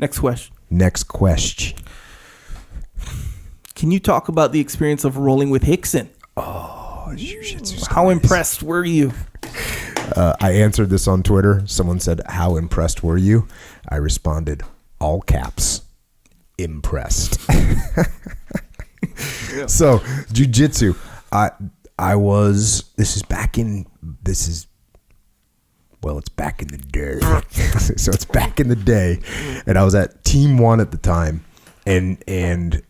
Next question. Can you talk about the experience of rolling with Rickson? Oh, Jiu-Jitsu. How impressed were you? I answered this on Twitter. Someone said, "How impressed were you?" I responded, all caps, impressed. Yeah. So, Jiu-Jitsu. It's back in the day. So it's back in the day. And I was at Team 1 at the time. And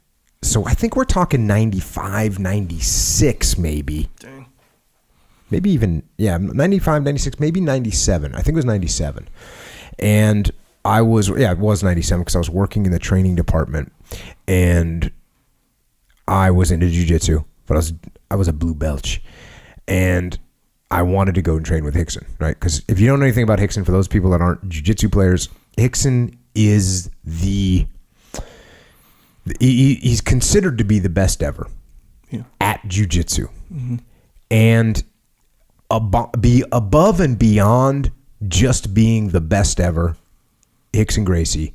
so I think we're talking 95, 96 maybe. Dang. Maybe even, 95, 96, maybe 97. I think it was 97. And it was 97 because I was working in the training department. And I was into jiu-jitsu, but I was a blue belt. And I wanted to go and train with Rickson, right? Because if you don't know anything about Rickson, for those people that aren't jiu-jitsu players, Rickson is he's considered to be the best ever at jiu-jitsu. Mm-hmm. And be above and beyond just being the best ever, Rickson Gracie,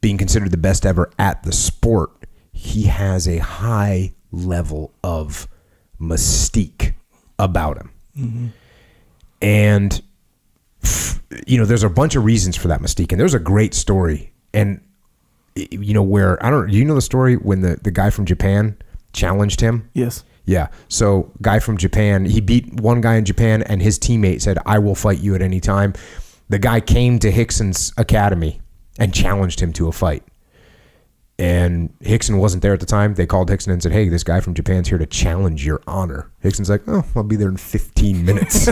being considered the best ever at the sport, he has a high level of mystique about him. Mm-hmm. And, there's a bunch of reasons for that mystique. And there's a great story. And, where, you know the story when the guy from Japan challenged him? Yes. Yeah. So guy from Japan, he beat one guy in Japan and his teammate said, "I will fight you at any time." The guy came to Rickson's academy and challenged him to a fight. And Rickson wasn't there at the time. They called Rickson and said, "Hey, this guy from Japan's here to challenge your honor." Rickson's like, "Oh, I'll be there in 15 minutes.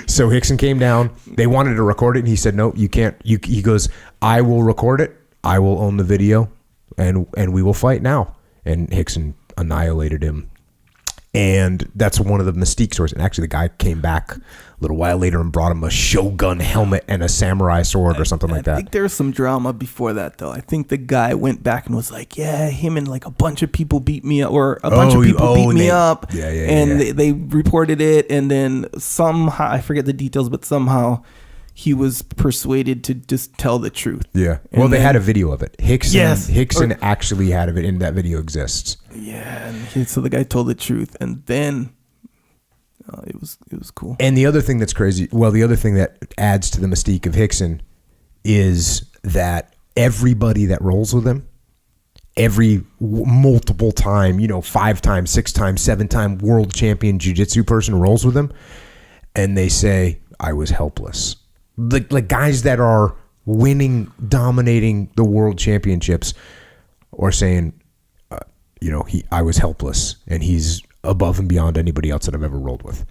So Rickson came down. They wanted to record it. And he said, "No, you can't." He goes, "I will record it. I will own the video and we will fight now." And Rickson annihilated him. And that's one of the mystique stories. And actually the guy came back a little while later and brought him a Shogun helmet and a samurai sword or something like that. I think there was some drama before that, though. I think the guy went back and was like, "Yeah, him and like a bunch of people beat me up, or a bunch of people beat me up." Yeah, and they reported it, and then somehow, I forget the details, but somehow he was persuaded to just tell the truth. Yeah. And well, they had a video of it. Rickson Or- actually had it, and that video exists. Yeah, and so the guy told the truth, and then it was cool. And the other thing that's crazy, the other thing that adds to the mystique of Rickson is that everybody that rolls with him, every multiple time, 5-time, 6-time, 7-time world champion jiu-jitsu person rolls with him, and they say, "I was helpless." Like guys that are winning, dominating the world championships, or saying, I was helpless, and he's above and beyond anybody else that I've ever rolled with.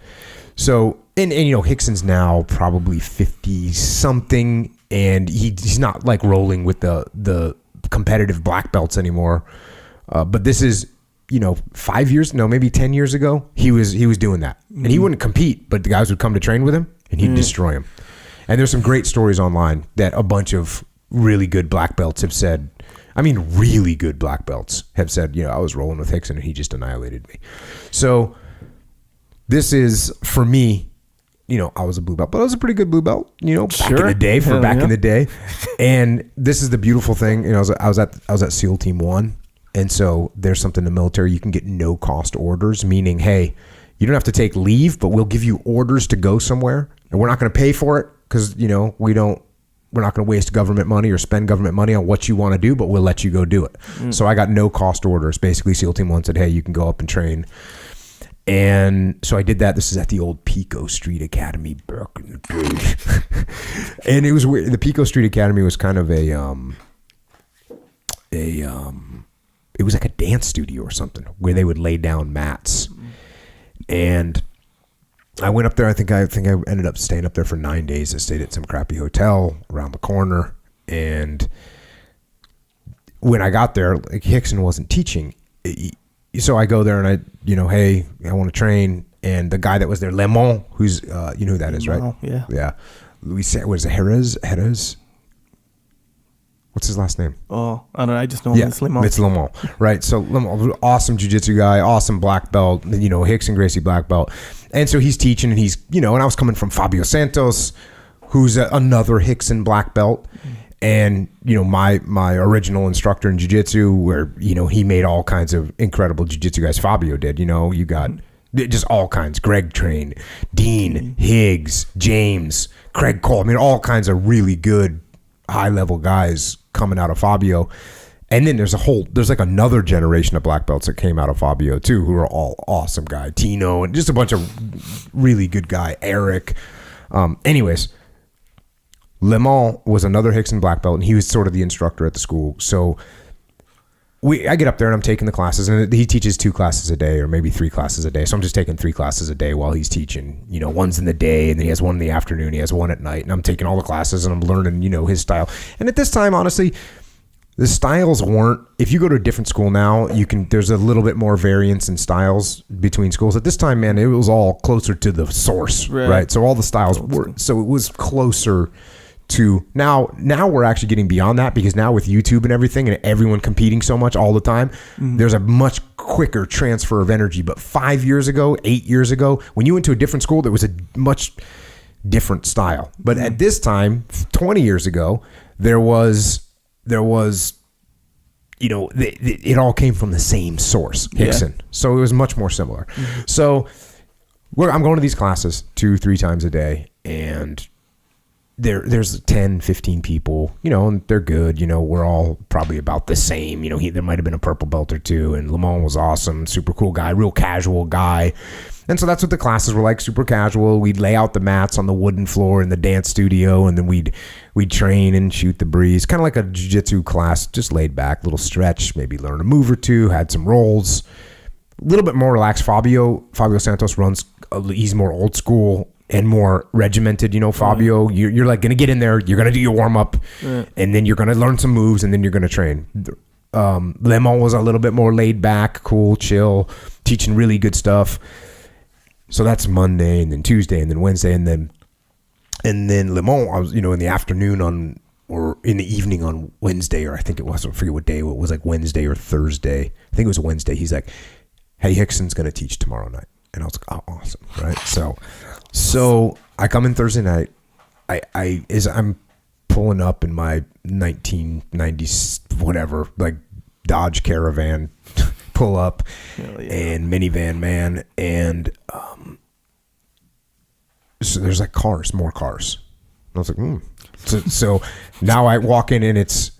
So, and Rickson's now probably 50 something, and he's not like rolling with the competitive black belts anymore. But this is, 5 years, no, maybe 10 years ago, he was doing that, and he wouldn't compete, but the guys would come to train with him, and he'd destroy him. And there's some great stories online that a bunch of really good black belts have said. I mean, really good black belts have said, I was rolling with Rickson and he just annihilated me. So this is, for me, I was a blue belt, but I was a pretty good blue belt, back in the day, in the day. And this is the beautiful thing. I was at SEAL Team 1. And so there's something in the military, you can get no cost orders, meaning, hey, you don't have to take leave, but we'll give you orders to go somewhere, and we're not going to pay for it because, we're not going to waste government money or spend government money on what you want to do, but we'll let you go do it. So I got no cost orders. Basically, SEAL Team 1 said, "Hey, you can go up and train." And so I did that. This is at the old Pico Street Academy back in the day. And it was weird. The Pico Street Academy was kind of it was like a dance studio or something where they would lay down mats. And I went up there. I think I ended up staying up there for 9 days. I stayed at some crappy hotel around the corner. And when I got there, like, Rickson wasn't teaching. So I go there and I, hey, I want to train. And the guy that was there, Lemon, who's, you know who that is, right? Yeah. Yeah. What is it? Jerez? What's his last name? Oh, I don't know. I just know him as Lemon. It's Lemon, right? So Lemon, awesome jiu-jitsu guy, awesome black belt, Rickson Gracie black belt. And so he's teaching, and he's, and I was coming from Fabio Santos, who's another Rickson black belt. And, you know, my original instructor in jiu-jitsu, where, you know, he made all kinds of incredible jiu-jitsu guys. Fabio did, you know, you got just all kinds. Greg trained, Dean, Higgs, James, Craig Cole. I mean, all kinds of really good high-level guys coming out of Fabio. And then there's like another generation of black belts that came out of Fabio too, who are all awesome guys. Tino, and just a bunch of really good guy. Eric. Anyways, Le Mans was another Rickson black belt, and he was sort of the instructor at the school. So I get up there and I'm taking the classes, and he teaches 2 classes a day or maybe 3 classes a day. So I'm just taking 3 classes a day while he's teaching. You know, one's in the day, and then he has one in the afternoon. He has one at night, and I'm taking all the classes and I'm learning, you know, his style. And at this time, honestly, the styles weren't. If you go to a different school now, there's a little bit more variance in styles between schools. At this time, man, it was all closer to the source, right? So all the styles were. So it was closer to now we're actually getting beyond that, because now with YouTube and everything and everyone competing so much all the time, there's a much quicker transfer of energy. But 5 years ago, 8 years ago, when you went to a different school, there was a much different style. But at this time, 20 years ago, there was, you know, it all came from the same source, Rickson. Yeah. So it was much more similar. So I'm going to these classes 2-3 times a day, and there's 10, 15 people, you know, and they're good. You know, we're all probably about the same. You know, there might have been a purple belt or 2, and Le Mans was awesome, super cool guy, real casual guy. And so that's what the classes were like, super casual. We'd lay out the mats on the wooden floor in the dance studio, and then we'd train and shoot the breeze, kind of like a jiu-jitsu class, just laid back, little stretch, maybe learn a move or 2, had some rolls, a little bit more relaxed. Fabio Santos runs, he's more old school and more regimented. You know, Fabio, you're like going to get in there, you're going to do your warm-up, and then you're going to learn some moves, and then you're going to train. Le Mans was a little bit more laid back, cool, chill, teaching really good stuff. So that's Monday, and then Tuesday, and then Wednesday, and then Le Mans, I was, you know, in the afternoon or in the evening on Wednesday, or I think it was, I forget what day it was, like Wednesday or Thursday. I think it was Wednesday. He's like, hey, Rickson's going to teach tomorrow night. And I was like, oh, awesome, right? So I come in Thursday night. I'm pulling up in my 1990s whatever, like Dodge Caravan, pull up, and minivan, man, and so there's like more cars. And I was like, So now I walk in, and it's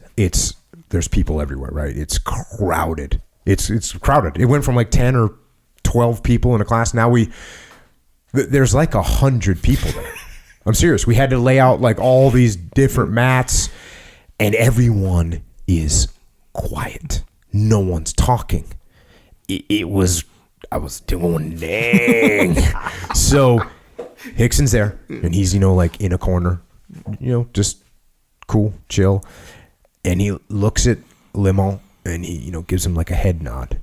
there's people everywhere, right? It's crowded. It's crowded. It went from like 10 or 12 people in a class. Now there's like 100 people there. I'm serious. We had to lay out like all these different mats, and everyone is quiet. No one's talking. I was doing dang. So Rickson's there, and he's, you know, like in a corner, you know, just cool, chill. And he looks at Le Mans, and he, you know, gives him like a head nod.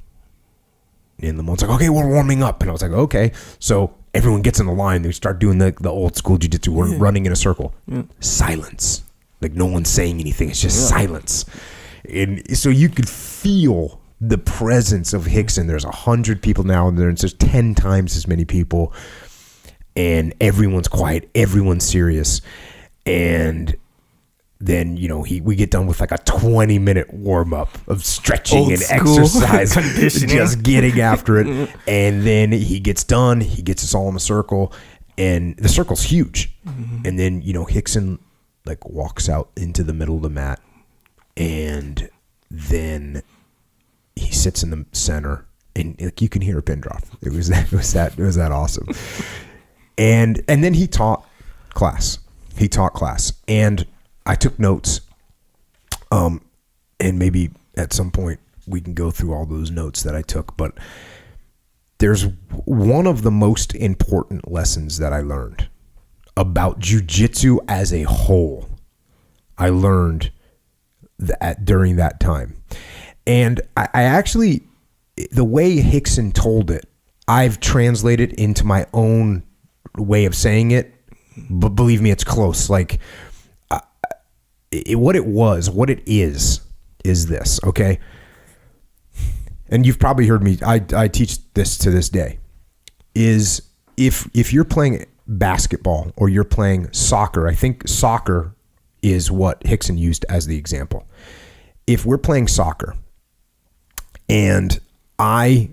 And Le Mans like, okay, we're warming up. And I was like, okay. So everyone gets in the line. They start doing the old school jiu-jitsu. We're running in a circle. Silence. Like no one's saying anything. It's just silence. And so you could feel the presence of Rickson. There's 100 people now, and there's just 10 times as many people. And everyone's quiet. Everyone's serious. And then, you know, we get done with like a 20-minute warm-up of stretching old and exercise, just getting after it. And then he gets done. He gets us all in a circle, and the circle's huge. And then, you know, Rickson like walks out into the middle of the mat, and then he sits in the center, and like you can hear a pin drop. It was that awesome. And then he taught class. And I took notes, and maybe at some point we can go through all those notes that I took. But there's one of the most important lessons that I learned about jiu-jitsu as a whole. I learned that during that time. And I actually, the way Rickson told it, I've translated into my own way of saying it. But believe me, it's close. Like, what it is this, okay? And you've probably heard me, I teach this to this day, is if you're playing basketball or you're playing soccer, I think soccer is what Rickson used as the example. If we're playing soccer and I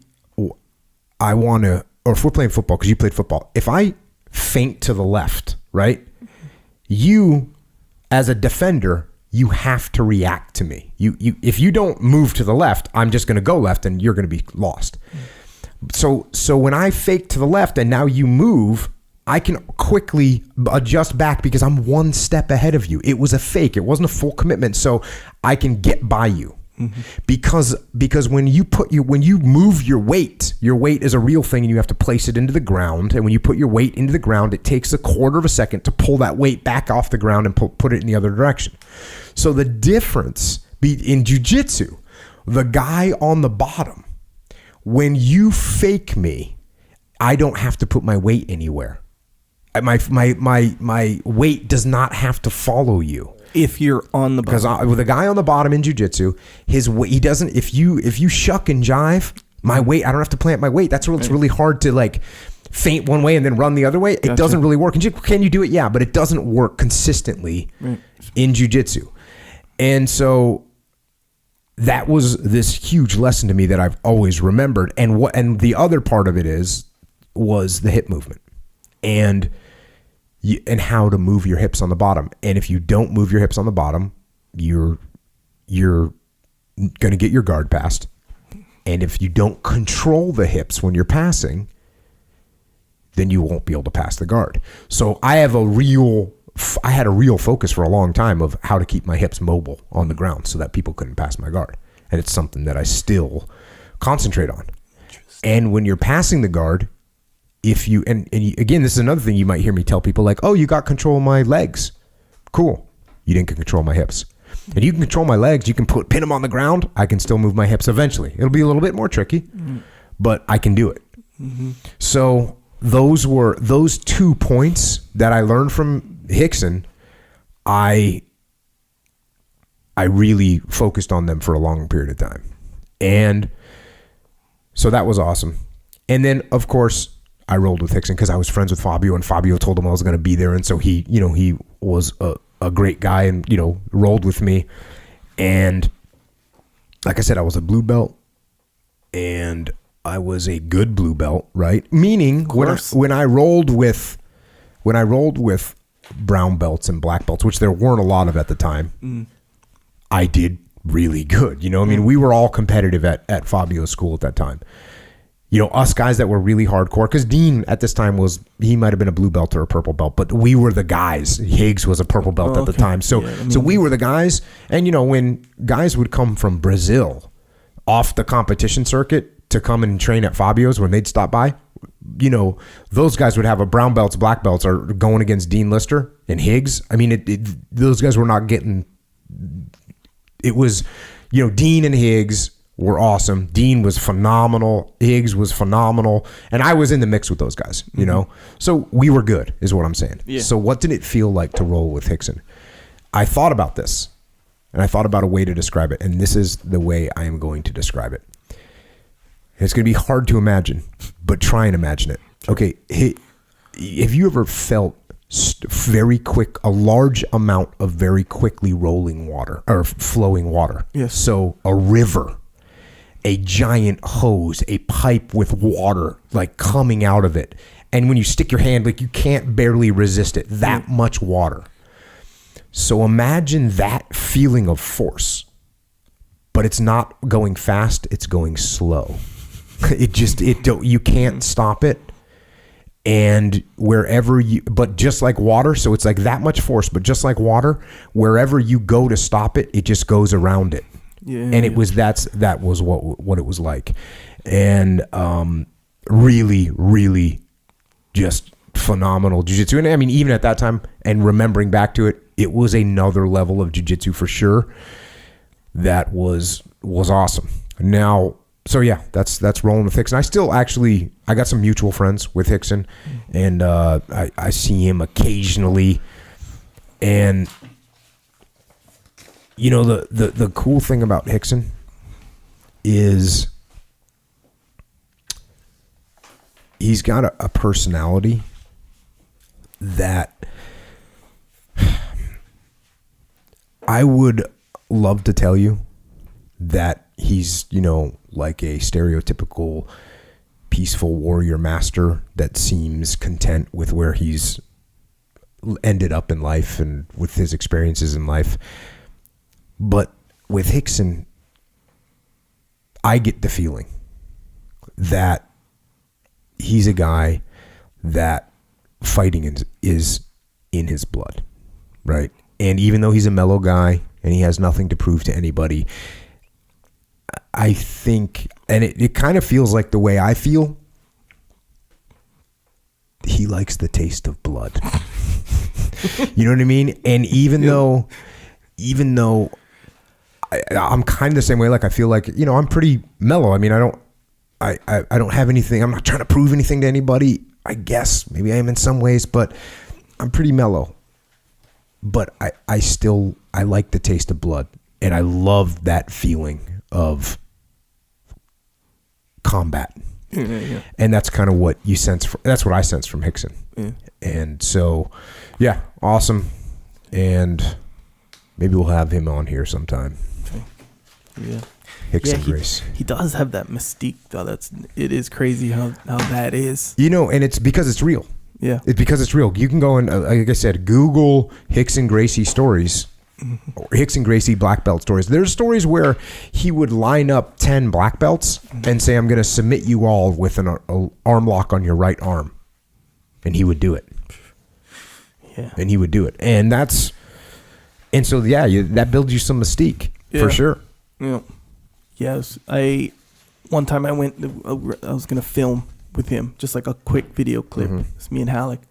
want to, or if we're playing football, because you played football, if I feint to the left, right? You, as a defender, you have to react to me. If you don't move to the left, I'm just going to go left and you're going to be lost. So when I fake to the left and now you move, I can quickly adjust back because I'm one step ahead of you. It was a fake. It wasn't a full commitment. So I can get by you. Mm-hmm. Because when you move your weight is a real thing and you have to place it into the ground. And when you put your weight into the ground, it takes a quarter of a second to pull that weight back off the ground and put it in the other direction. So the difference in jiu-jitsu, the guy on the bottom, when you fake me, I don't have to put my weight anywhere. My weight does not have to follow you. If you're on the bottom. Because with a guy on the bottom in jiu-jitsu, his weight, he doesn't, if you shuck and jive, my weight, I don't have to plant my weight. That's what's really hard to like feint one way and then run the other way. It doesn't really work. Can you do it? Yeah, but it doesn't work consistently in jiu-jitsu. And so that was this huge lesson to me that I've always remembered. And the other part of it was the hip movement and how to move your hips on the bottom. And if you don't move your hips on the bottom, you're going to get your guard passed. And if you don't control the hips when you're passing, then you won't be able to pass the guard. So I had a real focus for a long time of how to keep my hips mobile on the ground so that people couldn't pass my guard. And it's something that I still concentrate on. And when you're passing the guard, if you, and again, this is another thing you might hear me tell people like, oh, you got control of my legs. Cool. You didn't control my hips. And you can control my legs. You can pin them on the ground. I can still move my hips eventually. It'll be a little bit more tricky, but I can do it. Mm-hmm. So those 2 points that I learned from Rickson. I really focused on them for a long period of time. And so that was awesome. And then, of course, I rolled with Rickson because I was friends with Fabio, and Fabio told him I was going to be there. And so he was a great guy and, rolled with me. And like I said, I was a blue belt and I was a good blue belt, right? Meaning when I rolled with brown belts and black belts, which there weren't a lot of at the time, I did really good. We were all competitive at Fabio's school at that time. Us guys that were really hardcore, because Dean at this time he might have been a blue belt or a purple belt, but we were the guys. Higgs was a purple belt at the time. So we were the guys. And, when guys would come from Brazil off the competition circuit to come and train at Fabio's when they'd stop by, those guys would have a brown belts, black belts are going against Dean Lister and Higgs. I mean, those guys were not getting, it was, Dean and Higgs were awesome. Dean was phenomenal. Higgs was phenomenal. And I was in the mix with those guys, So we were good is what I'm saying. Yeah. So what did it feel like to roll with Rickson? I thought about this and I thought about a way to describe it. And this is the way I am going to describe it. It's going to be hard to imagine, but try and imagine it. Okay. Have you ever felt a large amount of very quickly rolling water or flowing water? Yes. So a river, a giant hose, a pipe with water like coming out of it. And when you stick your hand, like you can't barely resist it, that much water. So imagine that feeling of force, but it's not going fast. It's going slow. You can't stop it. And but just like water, so it's like that much force, but just like water, wherever you go to stop it, it just goes around it. Yeah, and that was what it was like. And really, really just phenomenal jiu-jitsu. And I mean, even at that time and remembering back to it, it was another level of jiu-jitsu for sure. That was awesome. Now, so yeah, that's rolling with Rickson. I got some mutual friends with Rickson, and I see him occasionally. And the cool thing about Rickson is he's got a personality that I would love to tell you that he's, like a stereotypical peaceful warrior master that seems content with where he's ended up in life and with his experiences in life. But with Rickson, I get the feeling that he's a guy that fighting is in his blood, right? And even though he's a mellow guy and he has nothing to prove to anybody, I think, and it kind of feels like the way I feel, he likes the taste of blood. You know what I mean? And even though I'm kind of the same way, like I feel like, I'm pretty mellow. I mean, I don't have anything. I'm not trying to prove anything to anybody. I guess maybe I am in some ways, but I'm pretty mellow. But I like the taste of blood, and I love that feeling of combat. Yeah. And that's kind of what you sense. That's what I sense from Rickson. Yeah. And so, yeah, awesome. And maybe we'll have him on here sometime. Okay. Yeah. Rickson Grace. He does have that mystique, though. It is crazy how that is. And it's because it's real. Yeah. It's because it's real. You can go and, like I said, Google Rickson Gracie stories. Or Rickson Gracie black belt stories. There's stories where he would line up 10 black belts and say, I'm going to submit you all with an arm lock on your right arm. And he would do it. Yeah. And he would do it. And so, that builds you some mystique for sure. Yeah. Yes. One time I was going to film with him, just like a quick video clip. It's me and Halleck.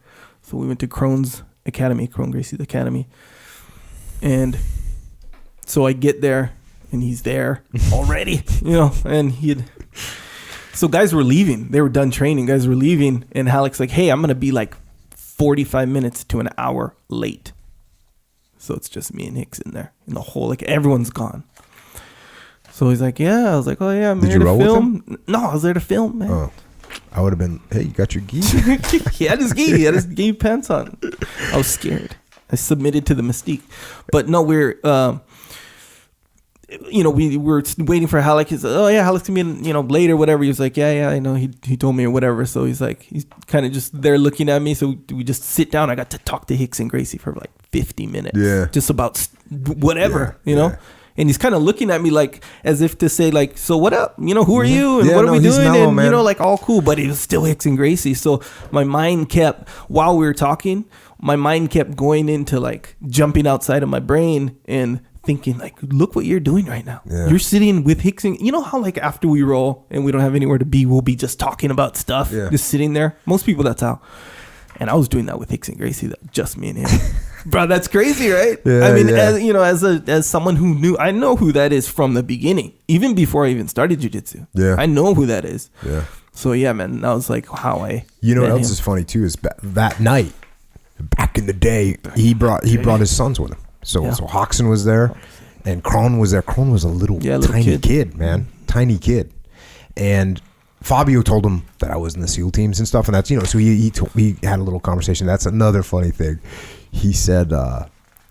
So we went to Crone Gracie's Academy. And so I get there and he's there already, and so guys were leaving. They were done training. Guys were leaving. And Halleck's like, hey, I'm going to be like 45 minutes to an hour late. So it's just me and Rickson there in the whole, like everyone's gone. So he's like, yeah. I was like, oh yeah, I'm here to film. No, I was there to film, man. Oh. I would have been, hey, you got your gi? He had his gi. He had his gi pants on. I was scared. I submitted to the mystique. But no, we were waiting for Halleck. He's like, oh yeah, Halleck's gonna be in, later, whatever. He was like, yeah, I know. He told me or whatever. So he's kind of just there looking at me. So we just sit down. I got to talk to Rickson Gracie for like 50 minutes. Yeah. Just about whatever, you know. And he's kind of looking at me like as if to say like, so what up? Who are you? And what are we doing? Mellow, and man. Like all cool, but it was still Rickson Gracie. So my mind kept, while we were talking, my mind kept going into like jumping outside of my brain and thinking like, look what you're doing right now. Yeah. You're sitting with Rickson. You know how like after we roll and we don't have anywhere to be, we'll be just talking about stuff, just sitting there. Most people, that's how. And I was doing that with Rickson Gracie, just me and him. Bro, that's crazy, right? Yeah, I mean, as someone who knew, I know who that is from the beginning, even before I even started jiu-jitsu. Yeah. I know who that is. Yeah. So, yeah, man, that was like how I what else is funny, too, is that night, back in the day, he brought his sons with him. So Rickson was there, and Crone was there. Crone was a little tiny kid, man. Tiny kid. And Fabio told him that I was in the SEAL teams and stuff, and that's, so we had a little conversation. That's another funny thing. He said,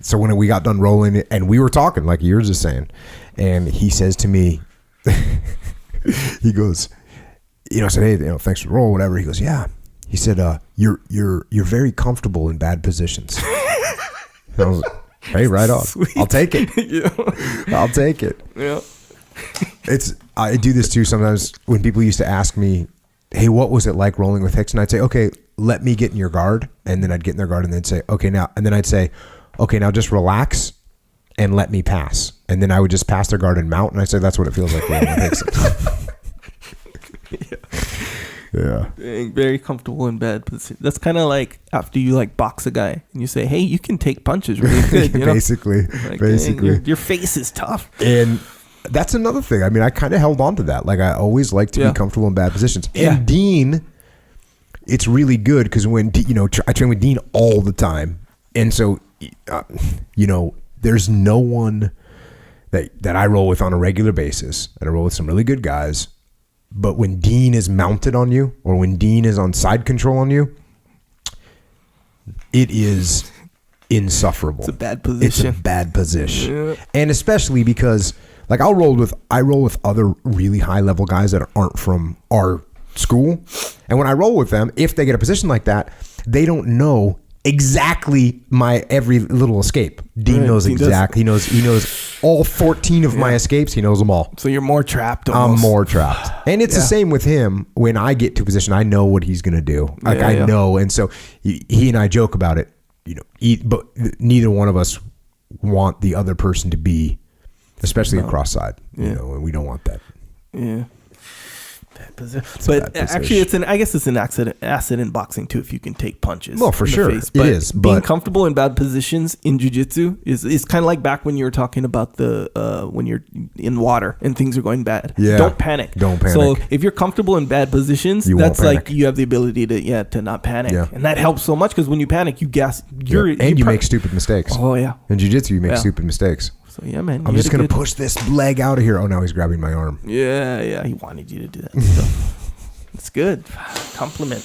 so when we got done rolling, and we were talking like you were just saying, and he says to me, he goes, I said, hey, thanks for the roll, whatever. He goes, yeah. He said, you're very comfortable in bad positions. I was like, hey, right on. Sweet. I'll take it. I'll take it. Yeah. I do this too sometimes when people used to ask me, hey, what was it like rolling with Rickson? I'd say, okay, let me get in your guard. And then I'd get in their guard and they'd say, okay, now. And then I'd say, okay, now just relax and let me pass. And then I would just pass their guard and mount. And I'd say, that's what it feels like rolling with Rickson. Yeah. Being very comfortable in bed. That's kind of like after you like box a guy and you say, hey, you can take punches really good. Basically. Your face is tough. And that's another thing. I mean, I kind of held on to that. Like I always like to be comfortable in bad positions. And Dean, it's really good because when, I train with Dean all the time. And so, there's no one that I roll with on a regular basis. And I roll with some really good guys. But when Dean is mounted on you or when Dean is on side control on you, it is insufferable. It's a bad position. It's a bad position. Yeah. And especially because like I roll with other really high level guys that aren't from our school. And when I roll with them, if they get a position like that, they don't know exactly my every little escape. Dean knows exactly. He knows all 14 of my escapes. He knows them all. So you're more trapped almost. I'm more trapped. And it's the same with him. When I get to a position, I know what he's going to do. Like I know. And so he and I joke about it, but neither one of us want the other person to be, especially a cross side, and we don't want that. Yeah. But actually, I guess it's an asset in boxing too if you can take punches. Well, for sure, it is. But being comfortable in bad positions in jiu-jitsu is kind of like back when you were talking about when you're in water and things are going bad. Yeah. Don't panic. So if you're comfortable in bad positions, that's like you have the ability to not panic, and that helps so much because when you panic, you gas. You make stupid mistakes. Oh yeah. In jiu-jitsu, you make stupid mistakes. So yeah, man. I'm just gonna push this leg out of here. Oh, now he's grabbing my arm. Yeah. He wanted you to do that stuff. It's good. Compliment.